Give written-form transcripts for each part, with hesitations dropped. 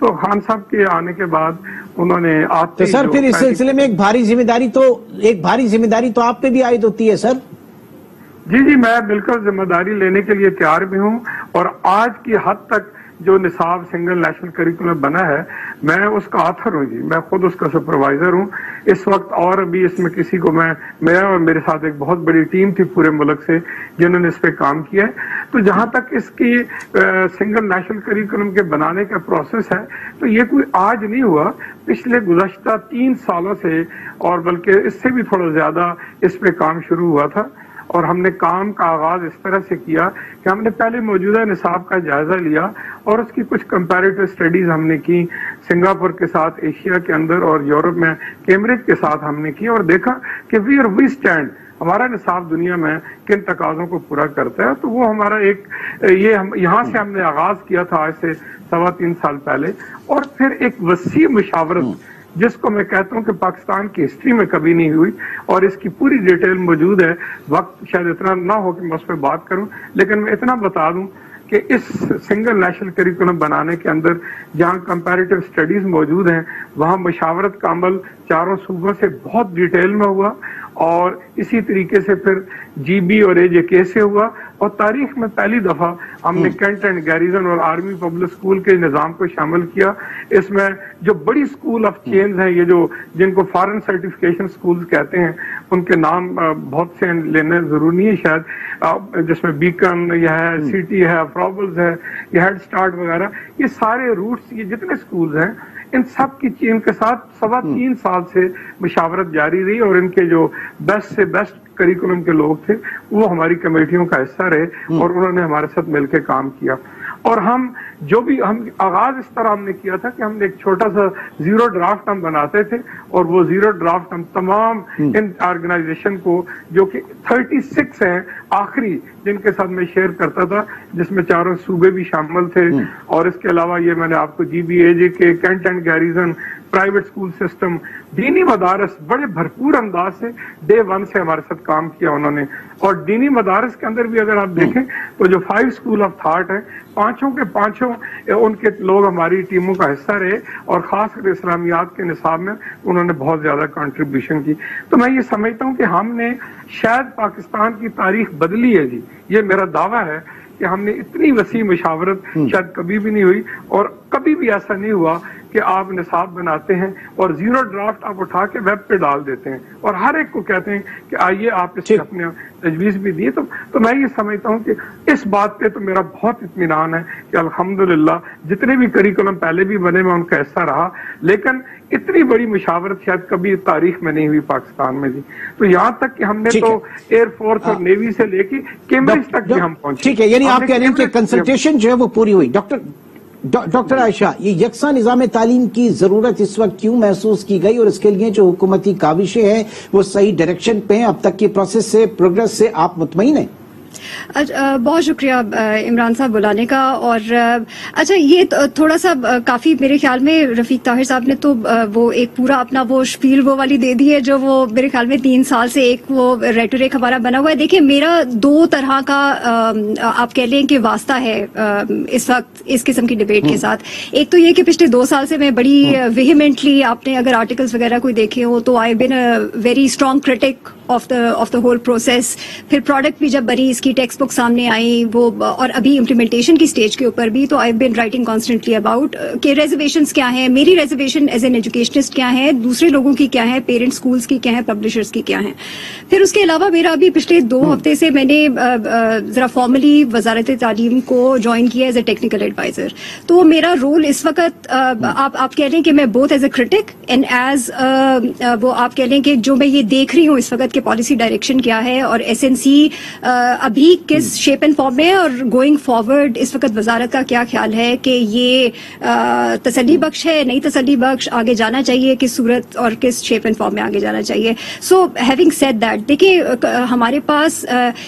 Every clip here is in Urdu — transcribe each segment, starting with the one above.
تو خان صاحب کے آنے کے بعد انہوں نے تو سر پھر اس سلسلے میں ایک بھاری ذمہ داری تو آپ پہ بھی عائد ہوتی ہے سر. جی میں بالکل ذمہ داری لینے کے لیے تیار بھی ہوں, اور آج کی حد تک جو نصاب سنگل نیشنل کریکولم بنا ہے میں اس کا آتھر ہوں جی, میں خود اس کا سپروائزر ہوں اس وقت, اور ابھی اس میں کسی کو میں اور میرے ساتھ ایک بہت بڑی ٹیم تھی پورے ملک سے جنہوں نے اس پہ کام کیا ہے. تو جہاں تک اس کی سنگل نیشنل کریکولم کے بنانے کا پروسیس ہے تو یہ کوئی آج نہیں ہوا, پچھلے گزشتہ 3 سالوں سے, اور بلکہ اس سے بھی تھوڑا زیادہ اس پہ کام شروع ہوا تھا. اور ہم نے کام کا آغاز اس طرح سے کیا کہ ہم نے پہلے موجودہ نصاب کا جائزہ لیا اور اس کی کچھ کمپیریٹو سٹڈیز ہم نے کی سنگاپور کے ساتھ, ایشیا کے اندر, اور یورپ میں کیمبرج کے ساتھ ہم نے کی, اور دیکھا کہ وی اسٹینڈ, ہمارا نصاب دنیا میں کن تقاضوں کو پورا کرتا ہے. تو وہ ہمارا یہاں سے ہم نے آغاز کیا تھا آج سے 3.25 سال پہلے, اور پھر ایک وسیع مشاورت جس کو میں کہتا ہوں کہ پاکستان کی ہسٹری میں کبھی نہیں ہوئی, اور اس کی پوری ڈیٹیل موجود ہے. وقت شاید اتنا نہ ہو کہ میں اس پہ بات کروں, لیکن میں اتنا بتا دوں کہ اس سنگل نیشنل کریکولم بنانے کے اندر جہاں کمپیریٹو سٹڈیز موجود ہیں وہاں مشاورت کا عمل 4 صوبوں سے بہت ڈیٹیل میں ہوا, اور اسی طریقے سے پھر جی بی اور AJK سے ہوا, اور تاریخ میں پہلی دفعہ ہم نے کینٹ اینڈ گیریزن اور آرمی پبلک اسکول کے نظام کو شامل کیا. اس میں جو بڑی اسکول آف چینز ہیں, یہ جو جن کو فارن سرٹیفکیشن اسکولز کہتے ہیں, ان کے نام بہت سے لینے ضروری نہیں ہے شاید, جس میں بیکن یہ ہے, سٹی ہے, پروبلز ہے, یہ ہیڈ سٹارٹ وغیرہ, یہ سارے روٹس, یہ جتنے اسکولز ہیں ان سب کی چین کے ساتھ 3.25 سال سے مشاورت جاری رہی, اور ان کے جو بیسٹ سے بیسٹ کریکولم کے لوگ تھے وہ ہماری کمیٹیوں کا حصہ رہے, اور انہوں نے ہمارے ساتھ مل کے کام کیا. اور ہم آغاز اس طرح ہم نے کیا تھا کہ ہم نے ایک چھوٹا سا 0 ڈرافٹ ہم بناتے تھے, اور وہ 0 ڈرافٹ ہم تمام ان آرگنائزیشن کو جو کہ 36 ہیں آخری, جن کے ساتھ میں شیئر کرتا تھا, جس میں 4 صوبے بھی شامل تھے, اور اس کے علاوہ یہ میں نے آپ کو GB, AJK, cantt and garrison, private school system, دینی مدارس, بڑے بھرپور انداز سے ڈے 1 سے ہمارے ساتھ کام کیا انہوں نے. اور دینی مدارس کے اندر بھی اگر آپ دیکھیں تو جو 5 اسکول آف تھاٹ ہیں, 5 کے 5 ان کے لوگ ہماری ٹیموں کا حصہ رہے, اور خاص کر اسلامیات کے نصاب میں انہوں نے بہت زیادہ کنٹریبیوشن کی. تو میں یہ سمجھتا ہوں کہ ہم نے شاید پاکستان کی تاریخ بدلی ہے جی, یہ میرا دعویٰ ہے کہ ہم نے اتنی وسیع مشاورت شاید کبھی بھی نہیں ہوئی, اور کبھی بھی ایسا نہیں ہوا کہ آپ نصاب بناتے ہیں اور 0 ڈرافٹ آپ اٹھا کے ویب پہ ڈال دیتے ہیں اور ہر ایک کو کہتے ہیں کہ آئیے آپ اس میں اپنے تجویز بھی دیے. تو میں یہ سمجھتا ہوں کہ اس بات پہ تو میرا بہت اطمینان ہے کہ الحمدللہ جتنے بھی کریکولم پہلے بھی بنے میں ان کا حصہ رہا, لیکن اتنی بڑی مشاورت شاید کبھی تاریخ میں نہیں ہوئی پاکستان میں جی. تو یہاں تک کہ ہم نے تو ایئر فورس اور نیوی سے لے کے کیمبرج تک بھی ہم پہنچے. ٹھیک ہے, یعنی آپ کہہ رہے ہیں کہ کنسلٹیشن جو ہے وہ پوری ہوئی. ڈاکٹر عائشہ, یہ یکساں نظام تعلیم کی ضرورت اس وقت کیوں محسوس کی گئی, اور اس کے لیے جو حکومتی کاوشیں ہیں وہ صحیح ڈائریکشن پہ ہیں, اب تک کی پروسیس سے, پروگریس سے آپ مطمئن ہیں؟ بہت شکریہ عمران صاحب بلانے کا. اور اچھا, یہ تھوڑا سا کافی میرے خیال میں رفیق طاہر صاحب نے تو وہ ایک پورا اپنا وہ شپیل وہ والی دے دی ہے جو وہ میرے خیال میں 3 سال سے ایک وہ ریٹوریک ہمارا بنا ہوا ہے. دیکھیں, میرا 2 طرح کا آپ کہہ لیں کہ واسطہ ہے اس وقت اس قسم کی ڈبیٹ کے ساتھ. ایک تو یہ کہ پچھلے 2 سال سے میں بڑی ویہیمنٹلی, آپ نے اگر آرٹیکلز وغیرہ کوئی دیکھے ہو تو I been a very strong critic of the whole process. پھر پروڈکٹ بھی جب بنی, اس کی ٹیکسٹ بک سامنے آئی وہ, اور ابھی امپلیمنٹیشن کی سٹیج کے اوپر بھی, تو I been writing constantly about کہ ریزرویشنز کیا ہیں, میری ریزرویشن ایز این ایجوکیشنسٹ کیا ہے, دوسرے لوگوں کی کیا ہے, پیرنٹ اسکولز کی کیا ہے, پبلشرز کی کیا ہیں. پھر اس کے علاوہ میرا ابھی پچھلے 2 ہفتے سے میں نے ذرا فارملی وزارت تعلیم کو جوائن کیا ایز اے ٹیکنیکل ایڈوائزر. تو میرا رول اس وقت آپ کہہ لیں کہ میں both as a critic and as وہ آپ کہہ لیں کہ جو میں یہ دیکھ رہی ہوں اس وقت کہ پالیسی ڈائریکشن کیا ہے, اور SNC ابھی کس شیپ اینڈ فارم میں, اور گوئنگ فارورڈ اس وقت وزارت کا کیا خیال ہے کہ یہ تسلی بخش ہے, نہیں تسلی بخش, آگے جانا چاہیے کس صورت اور کس شیپ اینڈ فارم میں آگے جانا چاہیے. سو ہیونگ سیڈ دیٹ, دیکھیں ہمارے پاس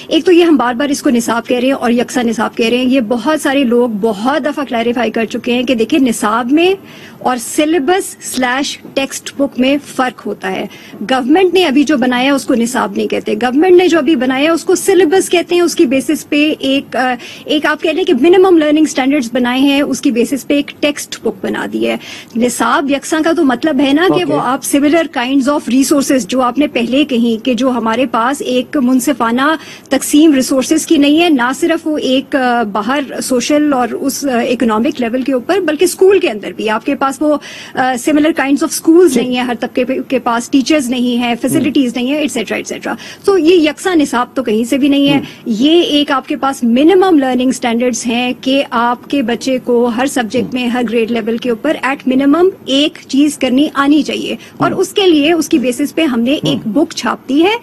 ایک تو یہ ہم بار بار اس کو نصاب کہہ رہے ہیں اور یکساں نصاب کہہ رہے ہیں. یہ بہت سارے لوگ بہت دفعہ کلیریفائی کر چکے ہیں کہ دیکھیں نصاب میں اور سلیبس/ٹیکسٹ بک میں فرق ہوتا ہے. گورنمنٹ نے ابھی جو بنایا اس کو نصاب نہیں کہتے, گورنمنٹ نے جو ابھی بنایا اس کو سلیبس کہتے کہتے ہیں اس کی بیسس پہ ایک آپ کہہ لیں کہ منیمم لرننگ اسٹینڈرڈز بنائے ہیں, اس کی بیسس پہ ایک ٹیکسٹ بک بنا دی ہے. نصاب یکساں کا تو مطلب ہے نا کہ وہ آپ سملر کائنڈز آف ریسورسز جو آپ نے پہلے کہیں کہ جو ہمارے پاس ایک منصفانہ تقسیم ریسورسز کی نہیں ہے, نہ صرف وہ ایک باہر سوشل اور اس اکنامک لیول کے اوپر بلکہ اسکول کے اندر بھی آپ کے پاس وہ سملر کائنڈز آف اسکولز نہیں ہیں, ہر طبقے کے پاس ٹیچرز نہیں ہیں, فیسلٹیز نہیں ہیں, ایٹسیٹرا ایٹسیٹرا. تو یہ یکساں نصاب تو کہیں سے بھی نہیں ہے. یہ ایک آپ کے پاس منیمم لرننگ اسٹینڈرڈز ہیں کہ آپ کے بچے کو ہر سبجیکٹ میں ہر گریڈ لیول کے اوپر ایٹ منیمم ایک چیز کرنی آنی چاہیے, اور اس کے لیے اس کی بیسس پہ ہم نے ایک بک چھاپ دی ہے.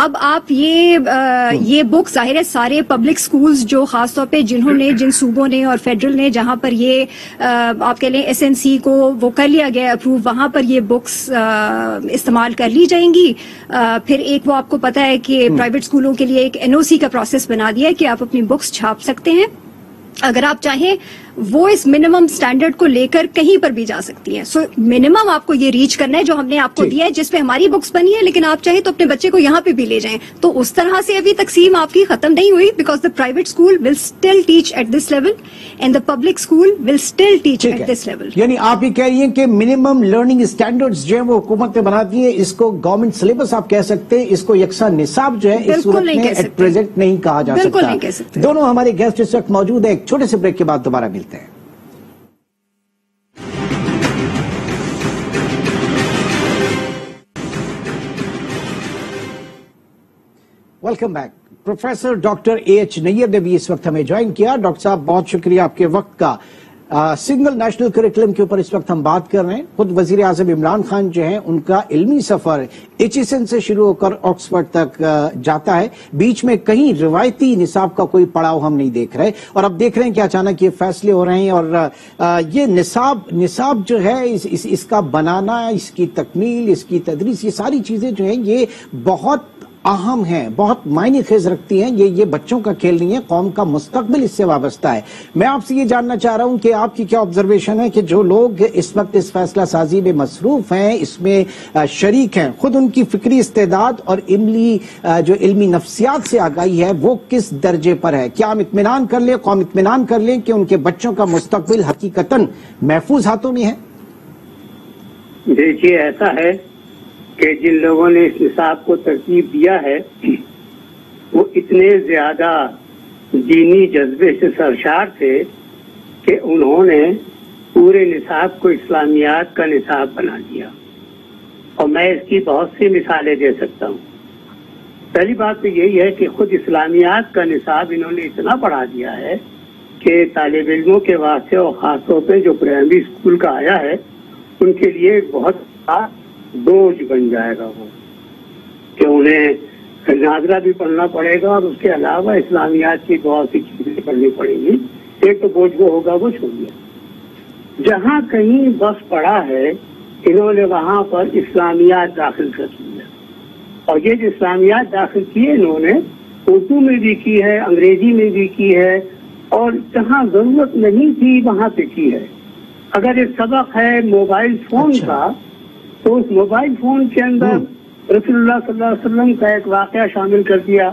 اب آپ یہ بک ظاہر ہے سارے پبلک سکولز جو خاص طور پہ جن صوبوں نے اور فیڈرل نے جہاں پر یہ آپ کہہ لیں SNC کو وہ کر لیا گیا اپروو, وہاں پر یہ بکس استعمال کر لی جائیں گی. پھر ایک وہ آپ کو پتا ہے کہ پرائیویٹ اسکولوں کے لیے ایک NOC کا پروسیس بنا دیا ہے کہ آپ اپنی بکس چھاپ سکتے ہیں. اگر آپ چاہیں وہ اس منیمم سٹینڈرڈ کو لے کر کہیں پر بھی جا سکتی ہیں. سو منیمم آپ کو یہ ریچ کرنا ہے جو ہم نے آپ کو دیا ہے, جس پہ ہماری بکس بنی ہے, لیکن آپ چاہیں تو اپنے بچے کو یہاں پہ بھی لے جائیں. تو اس طرح سے ابھی تقسیم آپ کی ختم نہیں ہوئی, because the private school will still teach at this level and the public school will still teach at this level. یعنی آپ یہ کہہ رہی ہیں کہ منیمم لرننگ اسٹینڈرڈز جو ہیں وہ حکومت نے بنا دیے, اس کو گورنمنٹ سلیبس آپ کہہ سکتے ہیں, اس کو یکساں نصاب جو ہے اس صورت میں ایٹ پریزنٹ نہیں کہا جا سکتا. بالکل نہیں کہہ سکتے. دونوں ہمارے گیسٹ اس وقت موجود ہیں, ایک چھوٹے سے بریک کے بعد دوبارہ ملتے ہیں. Welcome back. Professor doctor AH نیر نے بھی اس وقت ہمیں جوائن کیا. ڈاکٹر صاحب بہت شکریہ آپ کے وقت کا. سنگل نیشنل کریکولم کے اوپر اس وقت ہم بات کر رہے ہیں. خود وزیر اعظم عمران خان جو ہیں ان کا علمی سفر ایچیسن سے شروع ہو کر آکسفورڈ تک جاتا ہے. بیچ میں کہیں روایتی نصاب کا کوئی پڑاؤ ہم نہیں دیکھ رہے, اور اب دیکھ رہے ہیں کہ اچانک یہ فیصلے ہو رہے ہیں, اور یہ نصاب جو ہے اس کا بنانا, اس کی تکمیل, اس کی تدریس, یہ ساری چیزیں جو ہیں یہ بہت اہم ہیں, بہت معنی خیز رکھتی ہیں. یہ بچوں کا کھیل نہیں ہے, قوم کا مستقبل اس سے وابستہ ہے. میں آپ سے یہ جاننا چاہ رہا ہوں کہ آپ کی کیا آبزرویشن ہے کہ جو لوگ اس وقت اس فیصلہ سازی میں مصروف ہیں, اس میں شریک ہیں, خود ان کی فکری استعداد اور جو علمی نفسیات سے آگاہی ہے وہ کس درجے پر ہے؟ کیا ہم اطمینان کر لیں, قوم اطمینان کر لیں کہ ان کے بچوں کا مستقبل حقیقتاً محفوظ ہاتھوں میں ہے؟ دیکھیے, ایسا ہے کہ جن لوگوں نے اس نصاب کو ترتیب دیا ہے وہ اتنے زیادہ دینی جذبے سے سرشار تھے کہ انہوں نے پورے نصاب کو اسلامیات کا نصاب بنا دیا, اور میں اس کی بہت سی مثالیں دے سکتا ہوں. پہلی بات تو یہی ہے کہ خود اسلامیات کا نصاب انہوں نے اتنا بڑھا دیا ہے کہ طالب علموں کے واسطے اور خاص طور پہ جو پرائمری اسکول کا آیا ہے ان کے لیے بہت بڑا بوجھ بن جائے گا وہ, کہ انہیں ناظرہ بھی پڑھنا پڑے گا اور اس کے علاوہ اسلامیات کی بہت سی چیزیں پڑھنی پڑیں گی. ایک تو بوجھ وہ ہوگا وہ چھوڑیے. جہاں کہیں بس پڑا ہے انہوں نے وہاں پر اسلامیات داخل کر دی ہے, اور یہ جو اسلامیات داخل کیے انہوں نے اردو میں بھی کی ہے, انگریزی میں بھی کی ہے, اور جہاں ضرورت نہیں تھی وہاں پہ کی ہے. اگر ایک سبق ہے موبائل فون کا تو اس موبائل فون کے اندر رسول اللہ صلی اللہ علیہ وسلم کا ایک واقعہ شامل کر دیا.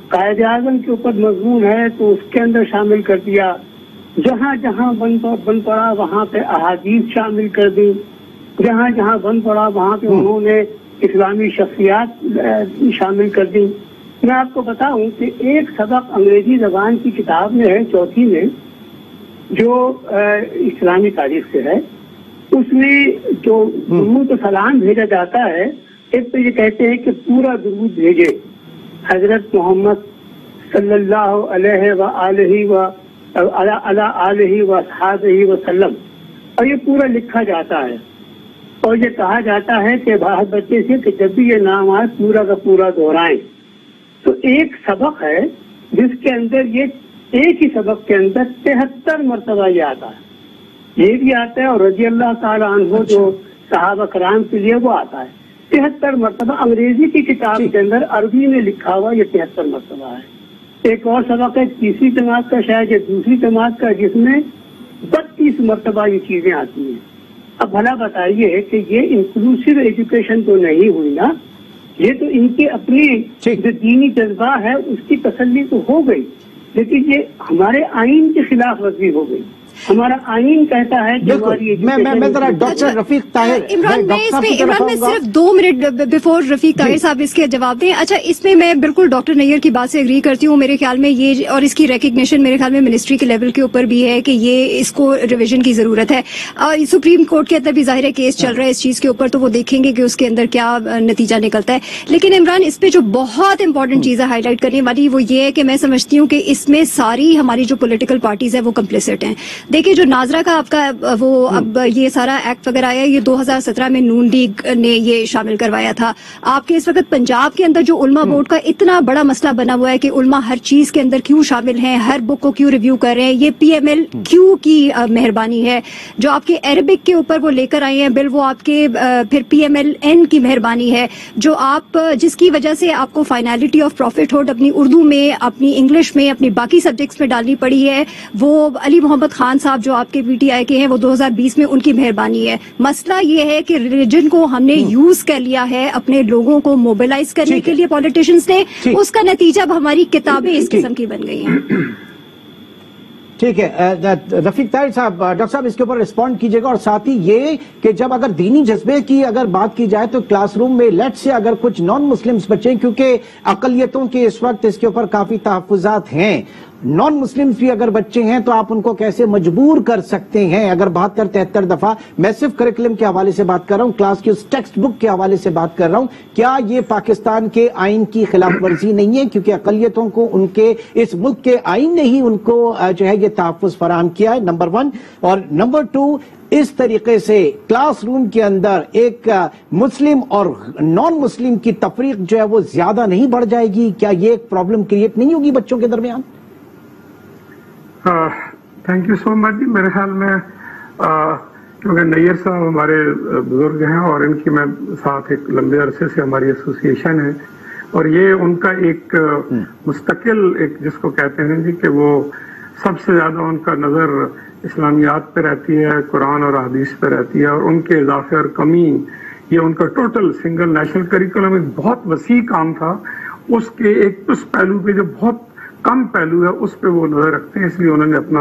قائد اعظم کے اوپر مضمون ہے تو اس کے اندر شامل کر دیا. جہاں جہاں بن پڑا وہاں پہ احادیث شامل کر دی. جہاں جہاں بن پڑا وہاں پہ انہوں نے اسلامی شخصیات شامل کر دی. میں آپ کو بتاؤں کہ ایک سبق انگریزی زبان کی کتاب میں ہے, چوتھی میں, جو اسلامی تاریخ سے ہے. اس میں جو درود و سلام بھیجا جاتا ہے, ایک تو یہ کہتے ہیں کہ پورا درود بھیجے حضرت محمد صلی اللہ علیہ وآلہ وسلم, اور یہ پورا لکھا جاتا ہے. اور یہ کہا جاتا ہے کہ باہر بچے سے کہ جب بھی یہ نام آئے پورا کا پورا دہرائیں. تو ایک سبق ہے جس کے اندر یہ ایک ہی سبق کے اندر 73 مرتبہ یہ آتا ہے. یہ بھی آتا ہے, اور رضی اللہ تعالیٰ عنہ جو صحابہ کرام کے لیے وہ آتا ہے 73 مرتبہ. انگریزی کی کتاب کے اندر عربی میں لکھا ہوا یہ 73 مرتبہ ہے. ایک اور سبق ہے تیسری جماعت کا, شاید یہ دوسری جماعت کا, جس میں 32 مرتبہ یہ چیزیں آتی ہیں. اب بھلا بتائیے کہ یہ انکلوسیو ایجوکیشن تو نہیں ہوئی نا, یہ تو ان کے اپنے جو دینی جذبہ ہے اس کی تسلی تو ہو گئی، لیکن یہ ہمارے آئین کے خلاف ورزی ہو گئی. ہمارا آئین کہتا ہے کہ ہماری میں ذرا ڈاکٹر رفیق طاہر عمران میں صرف 2 منٹ بیفور رفیق طاہر صاحب اس کے جواب دیں. اچھا، اس میں میں بالکل ڈاکٹر نیئر کی بات سے اگری کرتی ہوں. میرے خیال میں یہ اور اس کی ریکگنیشن میرے خیال میں منسٹری کے لیول کے اوپر بھی ہے کہ یہ اس کو ریویژن کی ضرورت ہے. سپریم کورٹ کے اندر بھی ظاہر ہے کیس چل رہا ہے اس چیز کے اوپر، تو وہ دیکھیں گے کہ اس کے اندر کیا نتیجہ نکلتا ہے. لیکن عمران، اس پہ جو بہت امپورٹنٹ چیز ہے ہائی لائٹ کرنے والی وہ یہ ہے کہ میں سمجھتی ہوں کہ اس میں ساری ہماری جو پولیٹیکل پارٹیز ہیں وہ کمپلیسٹ ہیں. دیکھیں، جو ناظرہ کا آپ کا وہ اب یہ سارا ایکٹ وغیرہ آیا، یہ 2017 میں نون لیگ نے یہ شامل کروایا تھا. آپ کے اس وقت پنجاب کے اندر جو علماء بورڈ کا اتنا بڑا مسئلہ بنا ہوا ہے کہ علماء ہر چیز کے اندر کیوں شامل ہیں، ہر بک کو کیوں ریویو کر رہے ہیں، یہ پی ایم ایل کیو کی مہربانی ہے. جو آپ کے عربک کے اوپر وہ لے کر آئے ہیں بل، وہ آپ کے پھر پی ایم ایل این کی مہربانی ہے، جو آپ جس کی وجہ سے آپ کو فائنالٹی آف پروفٹ ہوڈ اپنی اردو میں، اپنی انگلش میں، اپنی باقی سبجیکٹس میں ڈالنی پڑی ہے. وہ علی محمد خان صاحب جو آپ کے پی ٹی آئی کے ہیں، وہ 2020 میں ان کی مہربانی ہے. مسئلہ یہ ہے کہ ریلیجن کو ہم نے یوز کر لیا ہے اپنے لوگوں کو موبلائز کرنے کے لیے پولیٹیشنز نے، اس کا نتیجہ اب ہماری کتابیں اس قسم کی بن گئی ہیں. ٹھیک ہے رفیق طاہر صاحب، ڈاکٹر صاحب اس کے اوپر رسپونڈ کیجیے گا. اور ساتھ ہی یہ کہ جب اگر دینی جذبے کی اگر بات کی جائے تو کلاس روم میں لیٹ سے اگر کچھ نان مسلمز بچے، کیونکہ اقلیتوں کے اس وقت اس کے اوپر کافی تحفظات ہیں، نان مسلمز بھی اگر بچے ہیں تو آپ ان کو کیسے مجبور کر سکتے ہیں؟ اگر 72-73 دفعہ میں صرف کریکولم کے حوالے سے بات کر رہا ہوں، کلاس کی اس ٹیکسٹ بک کے حوالے سے بات کر رہا ہوں، کیا یہ پاکستان کے آئین کی خلاف ورزی نہیں ہے؟ کیونکہ اقلیتوں کو ان کے اس ملک کے آئین نے ہی ان کو جو ہے یہ تحفظ فراہم کیا ہے، نمبر 1. اور نمبر 2، اس طریقے سے کلاس روم کے اندر ایک مسلم اور نان مسلم کی تفریق جو ہے وہ زیادہ نہیں بڑھ جائے گی؟ کیا یہ ایک پرابلم کریٹ نہیں ہوگی بچوں کے درمیان؟ تھینک یو سو مچ جی. میرے خیال میں کیونکہ نیئر صاحب ہمارے بزرگ ہیں اور ان کی میں ساتھ ایک لمبے عرصے سے ہماری ایسوسیشن ہے، اور یہ ان کا ایک مستقل ایک جس کو کہتے ہیں جی کہ وہ سب سے زیادہ ان کا نظر اسلامیات پہ رہتی ہے، قرآن اور حدیث پہ رہتی ہے، اور ان کے اضافے اور کمی یہ ان کا ٹوٹل سنگل نیشنل کریکولم ایک بہت وسیع کام تھا. اس کے ایک اس پہلو پہ جو بہت کم پہلو ہے اس پہ وہ نظر رکھتے ہیں، اس لیے انہوں نے اپنا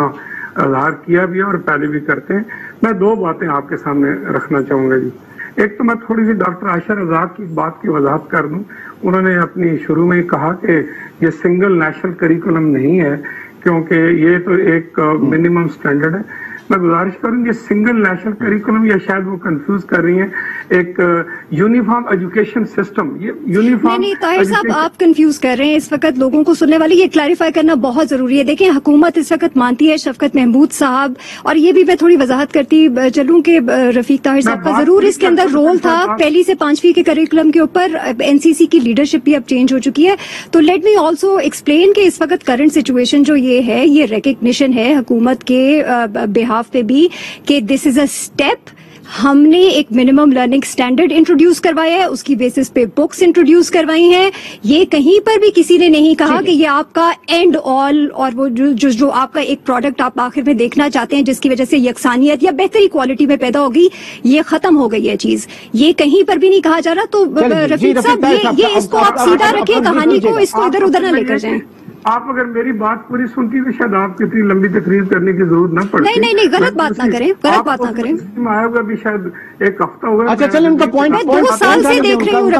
اظہار کیا بھی ہے اور پہلے بھی کرتے ہیں. میں 2 باتیں آپ کے سامنے رکھنا چاہوں گا جی. ایک تو میں تھوڑی سی ڈاکٹر عائشہ رضا کی بات کی وضاحت کر دوں. انہوں نے اپنی شروع میں کہا کہ یہ سنگل نیشنل کریکولم نہیں ہے کیونکہ یہ تو ایک منیمم سٹینڈرڈ ہے. میں گزارش کروں گی سنگل نیشنل کریکولم، یا شاید وہ کنفیوز کر رہی ہیں، ایک یونیفارم ایجوکیشن سسٹم. یہ یونیفارم نہیں طاہر صاحب، آپ کنفیوز کر رہے ہیں. اس وقت لوگوں کو سننے والی یہ کلیریفائی کرنا بہت ضروری ہے. دیکھیں، حکومت اس وقت مانتی ہے شفقت محمود صاحب، اور یہ بھی میں تھوڑی وضاحت کرتی چلوں کہ رفیق طاہر صاحب کا ضرور اس کے اندر رول تھا. 1 سے 5ویں کے کریکولم کے اوپر NCC کی لیڈرشپ بھی اب چینج ہو چکی ہے. تو لیٹ می آلسو ایکسپلین کہ اس وقت کرنٹ سچویشن جو یہ ہے، یہ ریکگنیشن ہے حکومت کے بہاف پہ بھی کہ دس از اے اسٹیپ. ہم نے ایک منیمم لرننگ سٹینڈرڈ انٹروڈیوس کروایا ہے، اس کی بیسس پہ بکس انٹروڈیوس کروائی ہیں. یہ کہیں پر بھی کسی نے نہیں کہا کہ یہ آپ کا اینڈ آل، اور وہ جو آپ کا ایک پروڈکٹ آپ آخر میں دیکھنا چاہتے ہیں جس کی وجہ سے یکسانیت یا بہتری کوالٹی میں پیدا ہوگی، یہ ختم ہو گئی ہے چیز. یہ کہیں پر بھی نہیں کہا جا رہا. تو رفیق صاحب، یہ اس کو آپ سیدھا رکھیں، کہانی کو اس کو ادھر ادھر نہ لے کر جائیں. آپ اگر میری بات پوری سنتی تو شاید آپ کی اتنی لمبی تقریر کرنے کی ضرورت نہ پڑتی. نہیں، غلط بات نہ کریں، غلط بات نہ کریں. آیا ہوگا بھی شاید 1 ہفتہ ہوگا. اچھا چلیں، ان کا پوائنٹ میں 2 سال سے دیکھ رہی ہوں.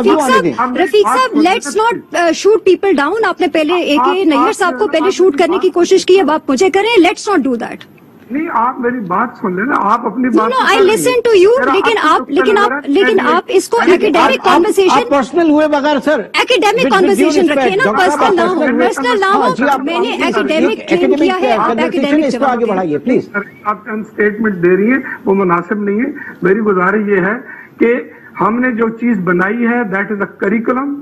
رفیق صاحب let's not shoot people down. آپ نے پہلے AK نیئر صاحب کو پہلے شوٹ کرنے کی کوشش کی، اب آپ مجھے کریں. Let's not do that. نہیں، آپ میری بات سن لیں نا، آپ اپنی بات. No, I listen to you. لیکن آپ اس کو ایکیڈیمک کانورسیشن پرسنل ہوئے بغیر سر ایکیڈیمک کانورسیشن رکھیں نا، پرسنل نہ ہو. پرسنل نہ ہو. میں نے ایکیڈیمک کلیم کیا ہے، آپ ایکیڈیمک جواب آگے بڑھائیے پلیز. آپ چند اسٹیٹمنٹ دے رہی ہیں وہ مناسب نہیں ہے. میری گزارش یہ ہے کہ ہم نے جو چیز بنائی ہے دیٹ از اے کریکولم،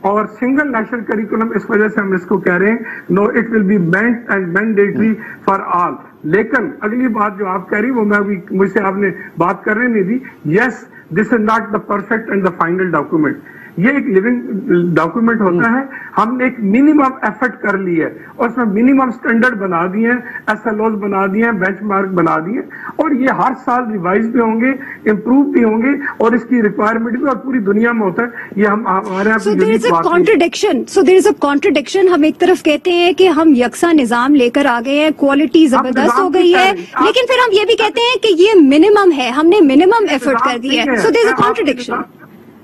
اور سنگل نیشنل کریکولم اس وجہ سے ہم اس کو کہہ رہے ہیں now it will be meant and mandatory for all. لیکن اگلی بات جو آپ کہہ رہی وہ میں مجھ سے آپ نے بات کرنے نہیں دی. Yes, this is not the perfect and the final document, یہ ایک لیونگ ڈاکومنٹ ہوتا ہے. ہم نے ایک منیمم ایفرٹ کر لی ہے اور اس میں منیمم سٹینڈرڈ بنا دیے ہیں, SLOs بنا دیے ہیں, بینچ مارک بنا دیے, اور یہ ہر سال ریوائز بھی ہوں گے, امپروو بھی ہوں گے, اور اس کی ریکوائرمنٹ بھی اور پوری دنیا میں ہوتا ہے. یہ ہم ہمارے یہاں So there is a contradiction. ہم ایک طرف کہتے ہیں کہ ہم یکساں نظام لے کر آ گئے ہیں, کوالٹی زبردست ہو گئی ہے, لیکن پھر ہم یہ بھی کہتے ہیں کہ یہ منیمم ہے, ہم نے منیمم ایفرٹ کر دی ہے. So there is a contradiction.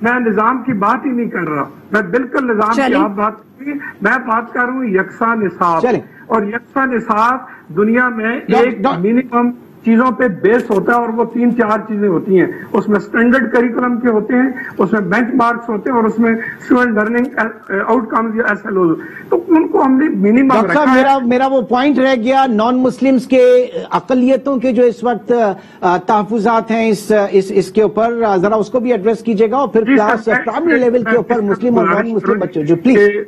میں نظام کی بات ہی نہیں کر رہا, میں بالکل نظام کی آپ بات کی, میں بات کر رہا ہوں یکساں نصاب. اور یکساں نصاب دنیا میں ایک منیمم چیزوں پہ بیس ہوتا ہے, اور وہ 3-4 چیزیں ہوتی ہیں. اس میں سٹینڈرڈ کریکولم کے ہوتے ہیں, اس میں بینچ مارکس ہوتے ہیں, اور اس میں اسٹوڈنٹ لرننگ آؤٹ کمز یا SLOs. تو ان کو ہم نے منیمم رکھا ہے. میرا وہ پوائنٹ رہ گیا, نان مسلمز کے اقلیتوں کے جو اس وقت تحفظات ہیں اس کے اوپر ذرا اس کو بھی ایڈریس کیجیے گا, اور پھر کلاس پرائمری لیول کے اوپر مسلم اور نان مسلم بچوں جو پلیز.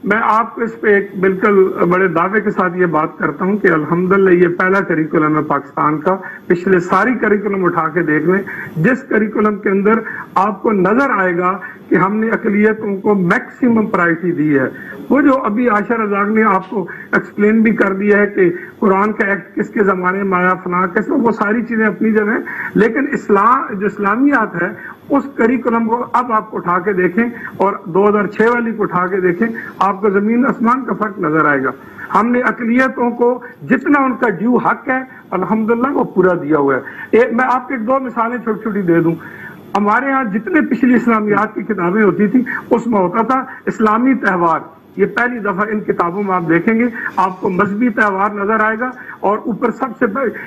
میں آپ کو اس پہ ایک بالکل بڑے دعوے کے ساتھ یہ بات کرتا ہوں کہ الحمدللہ یہ پہلا کریکولم ہے پاکستان کا. پچھلے ساری کریکولم اٹھا کے دیکھ لیں, جس کریکولم کے اندر آپ کو نظر آئے گا کہ ہم نے اقلیتوں کو میکسیمم پرائرٹی دی ہے. وہ جو ابھی عائشہ رزاق نے آپ کو ایکسپلین بھی کر دیا ہے کہ قرآن کا ایکٹ کس کے زمانے میں آیا, فلاں کیسے, وہ ساری چیزیں اپنی جگہ, لیکن جو اسلامیات ہے اس کریکولم کو اب آپ کو اٹھا کے دیکھیں اور 2006 والی کو اٹھا کے دیکھیں, آپ کو زمین آسمان کا فرق نظر آئے گا. ہم نے اقلیتوں کو جتنا ان کا ڈیو حق ہے الحمدللہ وہ پورا دیا ہوا ہے. میں آپ کو 1-2 مثالیں چھوٹی چھوٹی دے دوں. ہمارے ہاں جتنے پچھلی اسلامیات کی کتابیں ہوتی تھی اس میں ہوتا تھا اسلامی تہوار. یہ پہلی دفعہ ان کتابوں میں آپ دیکھیں گے آپ کو مذہبی تہوار نظر آئے گا, اور اوپر سب سے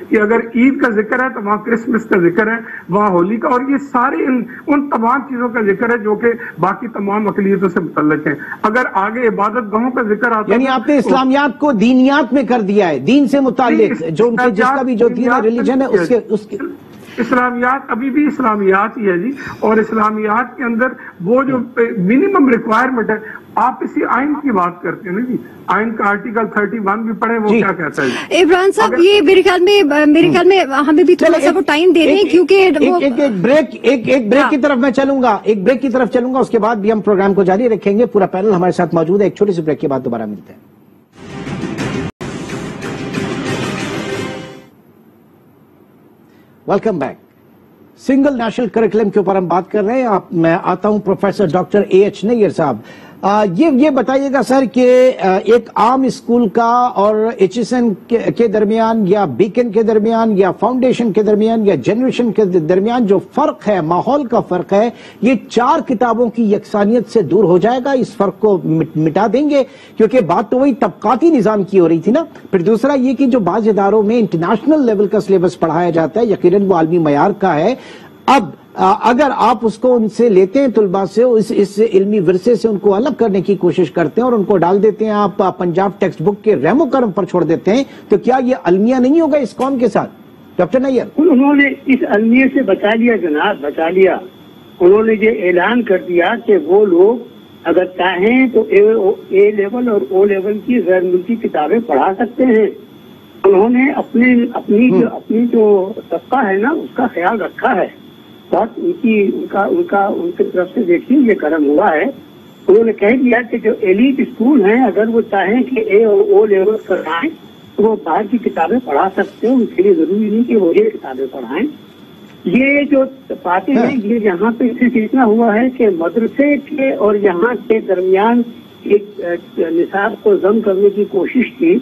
کہ اگر عید کا ذکر ہے تو وہاں کرسمس کا ذکر ہے, وہاں ہولی کا, اور یہ سارے ان تمام چیزوں کا ذکر ہے جو کہ باقی تمام اقلیتوں سے متعلق ہیں. اگر آگے عبادت گاہوں کا ذکر آتا ہے, یعنی آپ نے اسلامیات کو دینیات میں کر دیا ہے, دین سے متعلق جو ان کے جس کا بھی جو دین ہے, ریلیجن ہے, اس کے اسلامیات ابھی بھی اسلامیات ہی ہے جی. اور اسلامیات کے اندر وہ جو منیمم ریکوائرمنٹ ہے, آپ اسی آئین کی بات کرتے ہیں نا جی, آئین کا آرٹیکل 31 بھی پڑھیں, وہ کیا کہتا ہے. عمران صاحب یہ میرے خیال میں ہمیں بھی تھوڑا سا وہ ٹائم دے دیں, کیونکہ ایک بریک کی طرف میں چلوں گا, اس کے بعد بھی ہم پروگرام کو جاری رکھیں گے. پورا پینل ہمارے ساتھ موجود ہے. ایک چھوٹی سی بریک کے بعد دوبارہ ملتے ہیں. Welcome back. Single national curriculum کے اوپر ہم بات کر رہے ہیں. میں آتا ہوں پروفیسر ڈاکٹر AH نیر صاحب. یہ بتائیے گا سر کہ ایک عام اسکول کا اور HSN کے درمیان یا بیکن کے درمیان یا فاؤنڈیشن کے درمیان یا جنریشن کے درمیان جو فرق ہے, ماحول کا فرق ہے, یہ 4 کتابوں کی یکسانیت سے دور ہو جائے گا, اس فرق کو مٹا دیں گے, کیونکہ بات تو وہی طبقاتی نظام کی ہو رہی تھی نا. پھر دوسرا یہ کہ جو بعض اداروں میں انٹرنیشنل لیول کا سلیبس پڑھایا جاتا ہے, یقیناً وہ عالمی معیار کا ہے. اب اگر آپ اس کو ان سے لیتے ہیں, طلباء سے, اس علمی ورثے سے ان کو الگ کرنے کی کوشش کرتے ہیں اور ان کو ڈال دیتے ہیں آپ پنجاب ٹیکسٹ بک کے رحم و کرم پر چھوڑ دیتے ہیں, تو کیا یہ المیہ نہیں ہوگا اس قوم کے ساتھ؟ ڈاکٹر نیر, انہوں نے اس المیہ سے بچا لیا جناب, بچا لیا. انہوں نے یہ اعلان کر دیا کہ وہ لوگ اگر چاہیں تو اے لیول اور او لیول کی غیر ملکی کتابیں پڑھا سکتے ہیں. انہوں نے اپنی جو طبقہ ہے نا اس کا خیال رکھا ہے. بہت ان کی طرف سے دیکھیے یہ کرم ہوا ہے. انہوں نے کہہ دیا کہ جو ایلیٹ اسکول ہیں اگر وہ چاہیں کہ اے اور او لیول کرائیں تو وہ باہر کی کتابیں پڑھا سکتے ہیں, ان کے لیے ضروری نہیں کہ وہ یہ کتابیں پڑھائیں. یہ جو باتیں ہیں یہ یہاں پہ صرف اتنا ہوا ہے کہ مدرسے کے اور یہاں کے درمیان ایک نصاب کو ضم کرنے کی کوشش کی.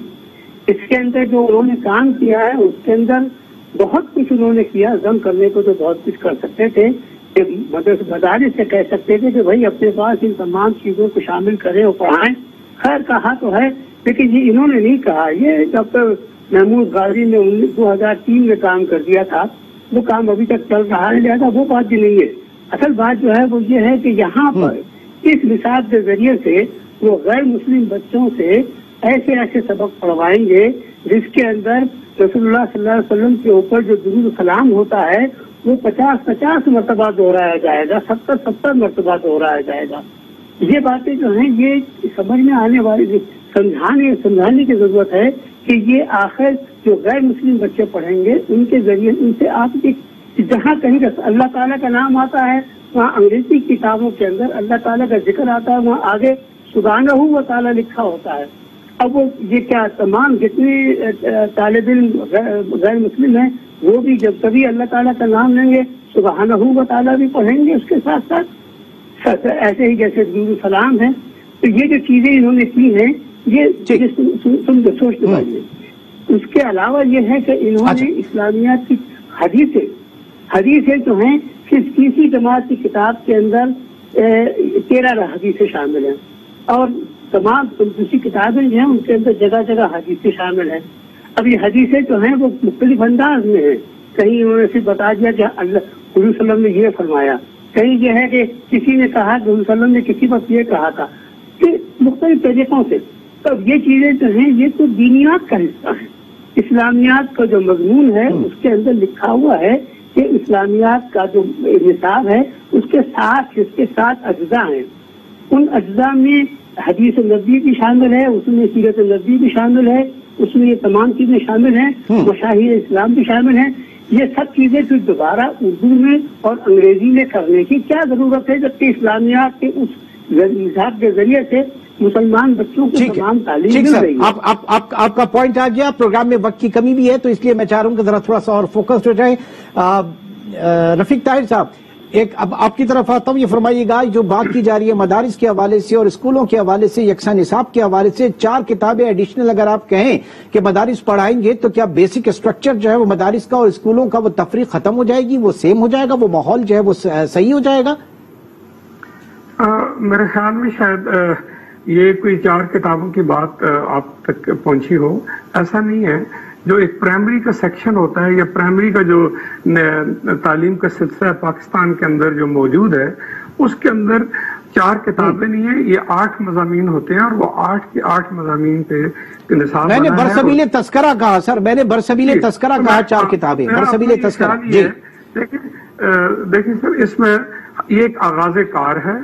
اس کے اندر جو انہوں نے کام کیا ہے اس کے اندر بہت کچھ انہوں نے کیا. ضم کرنے کو تو بہت کچھ کر سکتے تھے, کہ مدارس سے کہہ سکتے تھے کہ بھائی اپنے پاس ان تمام چیزوں کو شامل کریں اور پڑھائیں. خیر کہا تو ہے, لیکن یہ انہوں نے نہیں کہا. یہ ڈاکٹر محمود غازی نے 2003 میں کام کر دیا تھا, وہ کام ابھی تک چل رہا ہے, لہٰذا وہ بات بھی نہیں ہے. اصل بات جو ہے وہ یہ ہے کہ یہاں پر اس نصاب کے ذریعے سے وہ غیر مسلم بچوں سے ایسے سبق پڑھوائیں گے جس کے اندر رسول اللہ صلی اللہ علیہ وسلم کے اوپر جو درود سلام ہوتا ہے وہ 50 مرتبہ دہرایا جائے گا, 70 مرتبہ دہرایا جائے گا. یہ باتیں جو ہیں یہ سمجھ میں آنے والی, سمجھانے کی ضرورت ہے کہ یہ آخر جو غیر مسلم بچے پڑھیں گے ان کے ذریعے ان سے آپ جہاں کہیں اللہ تعالیٰ کا نام آتا ہے وہاں انگریزی کتابوں کے اندر اللہ تعالیٰ کا ذکر آتا ہے، وہاں آگے سبحانہ و تعالیٰ لکھا ہوتا ہے. اب وہ یہ کیا تمام جتنے طالب علم غیر مسلم ہیں وہ بھی جب کبھی اللہ تعالیٰ کا نام لیں گے سبحانہ و تعالیٰ بھی پڑھیں گے اس کے ساتھ ساتھ، ایسے ہی جیسے درود السلام ہے. تو یہ جو چیزیں انہوں نے کی ہیں یہ تم سوچ کے پائیے. اس کے علاوہ یہ ہے کہ انہوں نے اسلامیات کی حدیثیں جو ہیں صرف تیسری جماعت کی کتاب کے اندر 13 حدیثیں شامل ہیں، اور تمام دوسری کتابیں جو ہیں ان کے اندر جگہ جگہ حدیثیں شامل ہیں. اب یہ حدیثیں جو ہیں وہ مختلف انداز میں ہیں. کہیں انہوں نے صرف بتا دیا کہ اللہ حضور صلی اللہ علیہ وسلم نے یہ فرمایا، کہیں یہ ہے کہ کسی نے کہا کہ حضور صلی اللہ علیہ وسلم نے کسی وقت یہ کہا تھا، کہ مختلف طریقوں سے. اب یہ چیزیں جو ہیں یہ تو دینیات کا حصہ ہیں. اسلامیات کا جو مضمون ہے اس کے اندر لکھا ہوا ہے کہ اسلامیات کا جو نصاب ہے اس کے 7 اجزاء ہیں. ان اجزاء میں حدیث نبوی بھی شامل ہے، اس میں سیرت نبوی بھی شامل ہے، اس میں یہ تمام چیزیں شامل ہیں، مشاہیر اسلام بھی شامل ہیں. یہ سب چیزیں پھر دوبارہ اردو میں اور انگریزی میں کرنے کی کیا ضرورت ہے، جبکہ اسلامیات کے اس نصاب کے ذریعے سے مسلمان بچوں کو تمام تعلیم مل رہی ہے. آپ کا پوائنٹ آ گیا. پروگرام میں وقت کی کمی بھی ہے تو اس لیے میں چاہ رہا ہوں کہ ذرا تھوڑا سا اور فوکسڈ ہو جائے. رفیق طاہر صاحب، اب آپ کی طرف آتا ہوں. یہ فرمائیے گا جو بات کی جا رہی ہے مدارس کے حوالے سے اور اسکولوں کے حوالے سے، یکساں نصاب کے حوالے سے 4 کتابیں ایڈیشنل اگر آپ کہیں کہ مدارس پڑھائیں گے تو کیا بیسک اسٹرکچر جو ہے وہ مدارس کا اور اسکولوں کا وہ تفریق ختم ہو جائے گی، وہ سیم ہو جائے گا، وہ ماحول جو ہے وہ صحیح ہو جائے گا؟ میرے خیال میں شاید یہ کوئی 4 کتابوں کی بات آپ تک پہنچی ہو. ایسا نہیں ہے. جو ایک پرائمری کا سیکشن ہوتا ہے یا پرائمری کا جو تعلیم کا سلسلہ پاکستان کے اندر جو موجود ہے اس کے اندر 4 کتابیں نہیں ہیں، یہ 8 مضامین ہوتے ہیں، اور وہ 8 کے 8 مضامین پہ نصاب. میں نے برسبیل تذکرہ کہا سر، میں نے برسبیل تذکرہ کہا 4 کتابیں برسبیل تذکرہ. دیکھیں سر، اس میں یہ ایک آغاز کار ہے.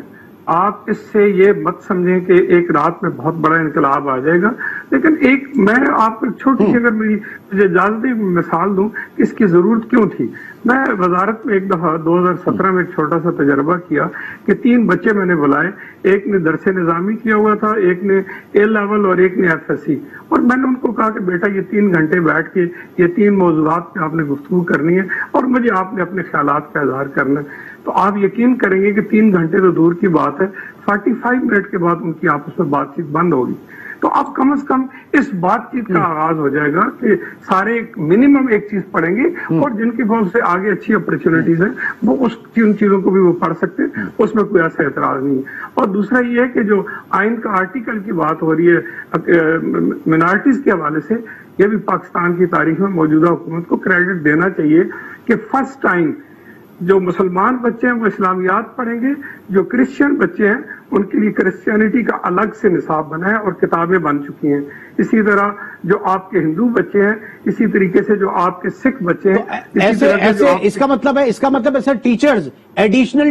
آپ اس سے یہ مت سمجھیں کہ ایک رات میں بہت بڑا انقلاب آ جائے گا. لیکن میں آپ کو چھوٹی سی اگر مجھے اجازت مثال دوں کہ اس کی ضرورت کیوں تھی. میں وزارت میں ایک دفعہ 2017 میں ایک چھوٹا سا تجربہ کیا کہ 3 بچے میں نے بلائے. ایک نے درس نظامی کیا ہوا تھا، ایک نے اے لیول اور ایک نے FSC. اور میں نے ان کو کہا کہ بیٹا یہ 3 گھنٹے بیٹھ کے یہ 3 موضوعات پہ آپ نے گفتگو کرنی ہے اور مجھے آپ نے اپنے خیالات کا اظہار کرنا ہے. تو آپ یقین کریں گے کہ 3 گھنٹے تو دور کی بات ہے، 45 منٹ کے بعد ان کی آپس میں بات چیت بند ہوگی. تو اب کم از کم اس بات چیت کا آغاز ہو جائے گا کہ سارے منیمم ایک چیز پڑھیں گے، اور جن کی بہت سے آگے اچھی اپرچونٹیز ہیں وہ ان چیزوں کو بھی وہ پڑھ سکتے ہیں، اس میں کوئی ایسا اعتراض نہیں ہے. اور دوسرا یہ ہے کہ جو آئین کا آرٹیکل کی بات ہو رہی ہے منارٹیز کے حوالے سے، یہ بھی پاکستان کی تاریخ میں موجودہ حکومت کو کریڈٹ دینا چاہیے کہ فرسٹ ٹائم جو مسلمان بچے ہیں وہ اسلامیات پڑھیں گے، جو کرسچن بچے ہیں ان کے لیے کرسچینٹی کا الگ سے نصاب بنا ہے اور کتابیں بن چکی ہیں. اسی طرح جو آپ کے ہندو بچے ہیں، اسی طریقے سے جو آپ کے سکھ بچے ہیں. ایسے اس کا مطلب ہے sir teachers additional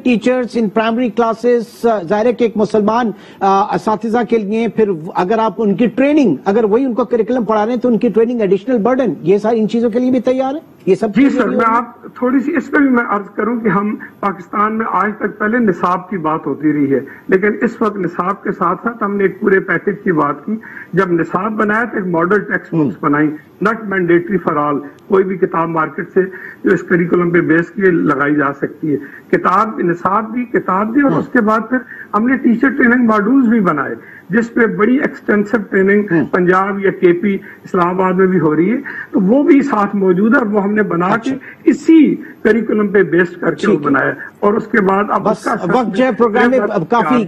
teachers in primary classes, ظاہر ہے کہ ایک مسلمان اساتذہ کے لیے پھر اگر آپ ان کی ٹریننگ، اگر وہی ان کو کریکولم پڑھا رہے ہیں تو ان کی ٹریننگ ایڈیشنل برڈن، یہ ساری ان چیزوں کے لیے بھی تیار ہے یہ سب؟ جی سر، میں آپ تھوڑی سی اس پہ بھی میں عرض کروں کہ ہم پاکستان میں آج تک پہلے نصاب کی بات ہوتی رہی ہے، لیکن اس وقت نصاب کے ساتھ ساتھ ہم نے ایک پورے پیکج کی بات کی. جب نصاب بنایا تو ایک ماڈل ٹیکسٹ بکس بنائی، ناٹ مینڈیٹری فار آل. کوئی بھی کتاب مارکیٹ سے جو اس کریکولم پہ بیس کیے لگائی جا سکتی ہے. کتاب نصاب بھی، کتاب بھی، اور اس کے بعد پھر ہم نے ٹیچر ٹریننگ ماڈیولز بھی بنائے جس پہ بڑی ایکسٹینسو ٹریننگ پنجاب یا KP اسلام آباد میں بھی ہو رہی ہے. تو وہ بھی ساتھ موجود ہے اور وہ ہم نے بنا کے اسی کریکولم پہ بیس کر کے وہ بنایا. اور اس کے بعد اب بس وقت جو ہے پروگرام میں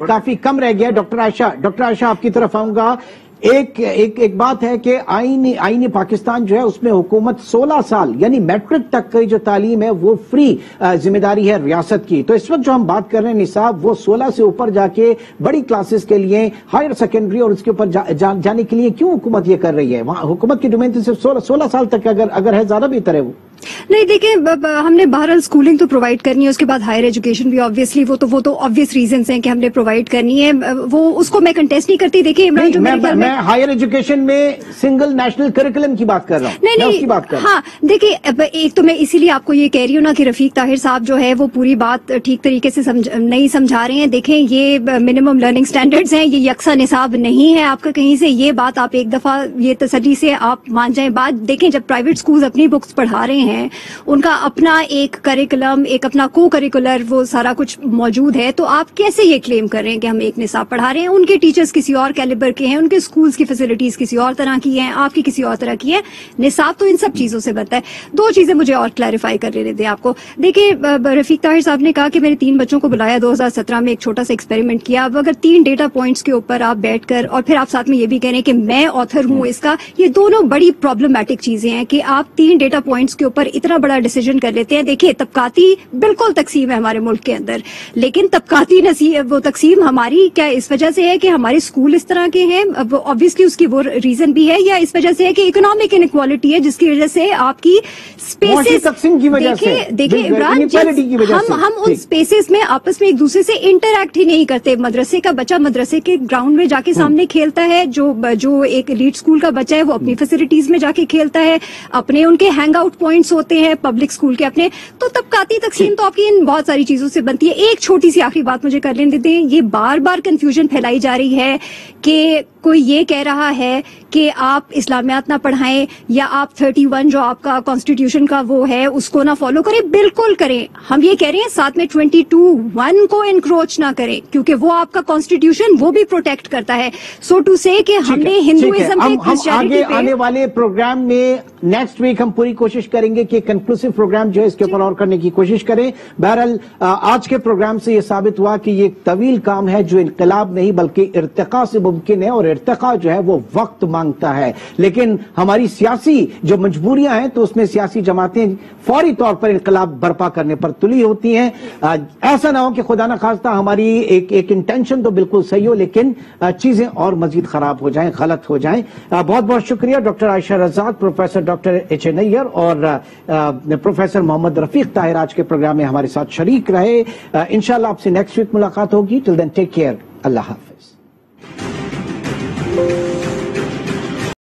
کافی کم رہ گیا. ڈاکٹر عائشہ آپ کی طرف آؤں گا. ایک بات ہے کہ آئین پاکستان جو ہے اس میں حکومت 16 سال یعنی میٹرک تک کی جو تعلیم ہے وہ فری ذمہ داری ہے ریاست کی. تو اس وقت جو ہم بات کر رہے ہیں نصاب، وہ 16 سے اوپر جا کے بڑی کلاسز کے لیے، ہائر سیکنڈری اور اس کے اوپر جانے کے لیے کیوں حکومت یہ کر رہی ہے؟ وہاں حکومت کی ڈومین صرف 16 سال تک اگر ہے، زیادہ بہتر ہے وہ. نہیں دیکھیں ہم نے بہرحال اسکولنگ تو پرووائڈ کرنی ہے, اس کے بعد ہائر ایجوکیشن بھی آبویسلی وہ تو آبویس ریزنس ہیں کہ ہم نے پرووائڈ کرنی ہے, وہ اس کو میں کنٹیسٹ نہیں کرتی. دیکھیں عمران جو میں ہائر ایجوکیشن میں سنگل نیشنل کریکولم کی بات کر رہا ہوں, نہیں ہاں دیکھیں ایک تو میں اسی لیے آپ کو یہ کہہ رہی ہوں نا کہ رفیق طاہر صاحب جو ہے وہ پوری بات ٹھیک طریقے سے نہیں سمجھا رہے ہیں. دیکھیں یہ منیمم لرننگ سٹینڈرڈز ہیں, یہ یکساں نصاب نہیں ہے آپ کا کہیں سے. یہ بات آپ ایک دفعہ یہ تسلی سے آپ مان جائیں. بات دیکھیں جب پرائیویٹ اسکول اپنی بکس پڑھا رہے ہیں, ان کا اپنا ایک کریکولم, ایک اپنا کو کریکولر وہ سارا کچھ موجود ہے, تو آپ کیسے یہ کلیم کر رہے ہیں کہ ہم ایک نصاب پڑھا رہے ہیں؟ ان کے ٹیچرز کسی اور کیلیبر کے ہیں, ان کے اسکولز کی فیسلٹیز کسی اور طرح کی ہیں, آپ کی کسی اور طرح کی ہے. نصاب تو ان سب چیزوں سے بنتا ہے. دو چیزیں مجھے اور کلیریفائی کر لینے دیں آپ کو. دیکھیں رفیق طاہر صاحب نے کہا کہ میرے 3 بچوں کو بلایا 2017 میں, ایک چھوٹا سا ایکسپیریمنٹ کیا. اب اگر 3 ڈیٹا پوائنٹس کے اوپر آپ بیٹھ کر اور پھر آپ ساتھ میں یہ بھی کہہ رہے ہیں کہ میں آتھر ہوں اس کا, یہ دونوں بڑی پرابلمٹک چیزیں ہیں کہ آپ 3 ڈیٹا پوائنٹس کے اوپر اتنا بڑا ڈیسیجن کر لیتے ہیں. دیکھیے طبقاتی بالکل تقسیم ہے ہمارے ملک کے اندر, لیکن طبقاتی وہ تقسیم ہماری کیا اس وجہ سے ہے کہ ہمارے اسکول اس طرح کے ہیں؟ obviously اس کی وہ ریزن بھی ہے, یا اس وجہ سے ہے کہ اکنامک انیکوالٹی ہے جس کی وجہ سے آپ کی اسپیسز دیکھیں عمران, ہم ان اسپیسز میں آپس میں ایک دوسرے سے انٹریکٹ ہی نہیں کرتے. مدرسے کا بچہ مدرسے کے گراؤنڈ میں جا کے سامنے کھیلتا ہے, جو ایک ایلیٹ اسکول کا بچہ ہے وہ اپنی فیسلٹیز میں جا کے کھیلتا ہے, اپنے ان کے ہینگ آؤٹ پوائنٹس ہوتے ہیں پبلک اسکول کے اپنے. تو طبقاتی تقسیم تو آپ کی ان بہت ساری چیزوں سے بنتی ہے. ایک چھوٹی سی آخری بات مجھے کر لینے دیں, یہ بار بار کنفیوژن پھیلائی جا رہی ہے کہ کوئی یہ کہہ رہا ہے کہ آپ اسلامیات نہ پڑھائیں یا آپ 31 جو آپ کا کانسٹیٹیوشن کا وہ ہے اس کو نہ فالو کریں. بالکل کریں, ہم یہ کہہ رہے ہیں ساتھ میں 22(1) کو انکروچ نہ کریں کیونکہ وہ آپ کا کانسٹیٹیوشن وہ بھی پروٹیکٹ کرتا ہے. سو ٹو سے کہ ہم نے ہندوازم پہ کرسچینٹی پہ آنے والے پروگرام میں نیکسٹ ویک ہم پوری کوشش کریں گے کہ کنکلوسیو پروگرام جو ہے اس کے اوپر اور کرنے کی کوشش کریں. بہرحال آج کے پروگرام سے یہ ثابت ہوا کہ یہ ایک طویل کام ہے جو انقلاب نہیں بلکہ ارتقاء سے ممکن ہے, اور ارتقاء جو ہے وہ وقت مانگتا ہے. لیکن ہماری سیاسی جو مجبوریاں ہیں تو اس میں سیاسی جماعتیں فوری طور پر انقلاب برپا کرنے پر تلی ہوتی ہیں. ایسا نہ ہو کہ خدا نہ خواستہ ہماری ایک انٹینشن تو بالکل صحیح ہو لیکن چیزیں اور مزید خراب ہو جائیں, غلط ہو جائیں. بہت بہت شکریہ doctor Ayesha Razzaq, professor doctor H A Nayyar اور پروفیسر محمد رفیق طاہر آج کے پروگرام میں ہمارے ساتھ شریک رہے. انشاءاللہ آپ سے نیکسٹ ویک ملاقات ہوگی. ٹل دین ٹیک کیئر. اللہ حافظ.